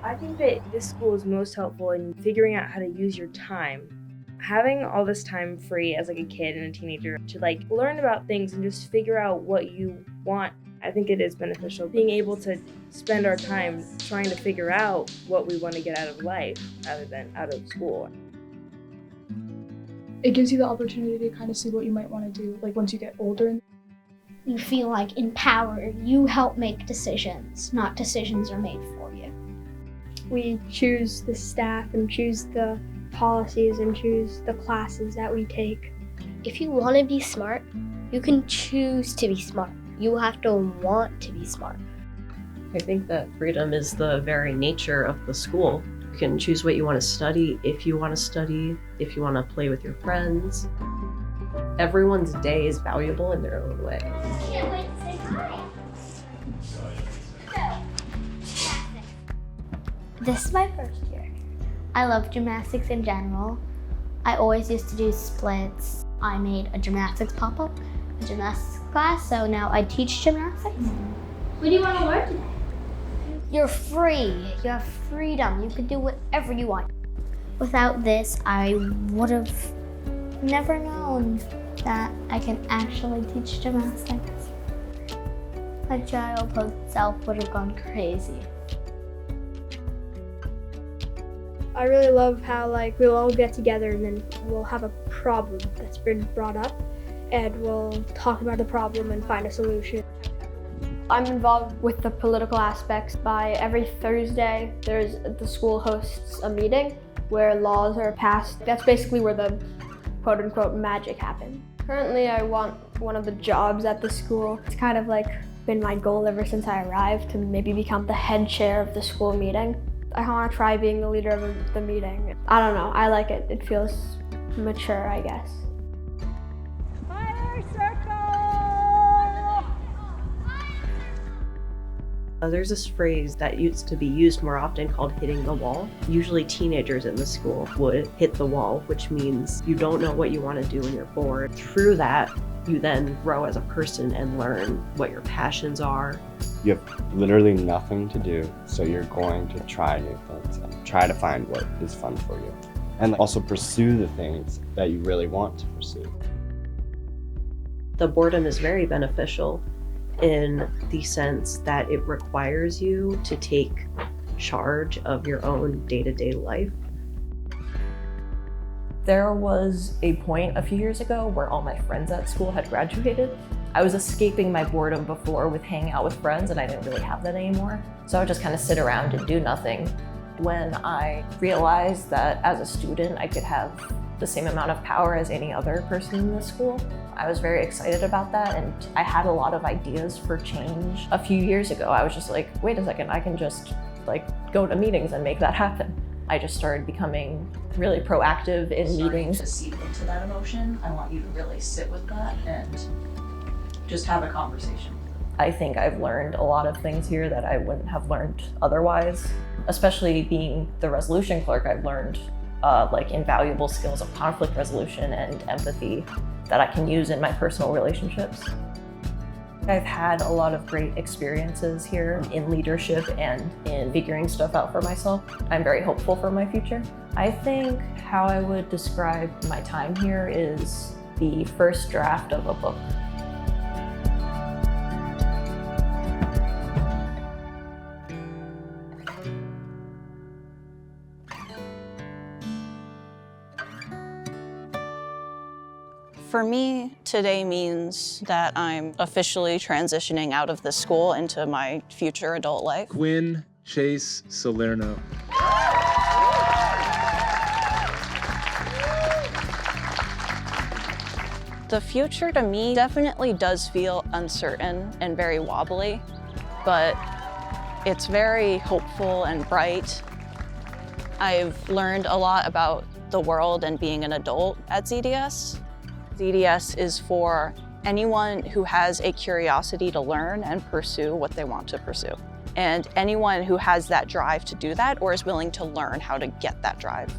I think that this school is most helpful in figuring out how to use your time. Having all this time free as like a kid and a teenager to like learn about things and just figure out what you want, I think it is beneficial. Being able to spend our time trying to figure out what we want to get out of life rather than out of school. It gives you the opportunity to kind of see what you might want to do, like once you get older. You feel like empowered. You help make decisions, not decisions are made for you. We choose the staff and choose the policies and choose the classes that we take. If you want to be smart, you can choose to be smart. You have to want to be smart. I think that freedom is the very nature of the school. You can choose what you want to study, if you want to study, if you want to play with your friends. Everyone's day is valuable in their own way. Can't wait to say hi. This is my first year. I love gymnastics in general. I always used to do splits. I made a gymnastics pop-up, a gymnastics class, so now I teach gymnastics. What do you want to learn today? You're free. You have freedom. You can do whatever you want. Without this, I would have never known that I can actually teach gymnastics. My childhood self would have gone crazy. I really love how we'll all get together and then we'll have a problem that's been brought up and we'll talk about the problem and find a solution. I'm involved with the political aspects. By every Thursday, the school hosts a meeting where laws are passed. That's basically where the quote-unquote magic happens. Currently, I want one of the jobs at the school. It's kind of been my goal ever since I arrived to maybe become the head chair of the school meeting. I want to try being the leader of the meeting. I don't know, I like it. It feels mature, I guess. Fire circle! There's this phrase that used to be used more often called hitting the wall. Usually teenagers in the school would hit the wall, which means you don't know what you want to do when you're bored. Through that, you then grow as a person and learn what your passions are. You have literally nothing to do, so you're going to try new things and try to find what is fun for you. And also pursue the things that you really want to pursue. The boredom is very beneficial in the sense that it requires you to take charge of your own day-to-day life. There was a point a few years ago where all my friends at school had graduated. I was escaping my boredom before with hanging out with friends, and I didn't really have that anymore. So I would just kind of sit around and do nothing. When I realized that as a student, I could have the same amount of power as any other person in the school, I was very excited about that, and I had a lot of ideas for change. A few years ago, I was just like, wait a second, I can just go to meetings and make that happen. I just started becoming really proactive in meetings. To seep into that emotion, I want you to really sit with that and just have a conversation. I think I've learned a lot of things here that I wouldn't have learned otherwise. Especially being the resolution clerk, I've learned invaluable skills of conflict resolution and empathy that I can use in my personal relationships. I've had a lot of great experiences here in leadership and in figuring stuff out for myself. I'm very hopeful for my future. I think how I would describe my time here is the first draft of a book. For me, today means that I'm officially transitioning out of the school into my future adult life. Quinn Chase Salerno. The future to me definitely does feel uncertain and very wobbly, but it's very hopeful and bright. I've learned a lot about the world and being an adult at ZDS. ZDS is for anyone who has a curiosity to learn and pursue what they want to pursue. And anyone who has that drive to do that or is willing to learn how to get that drive.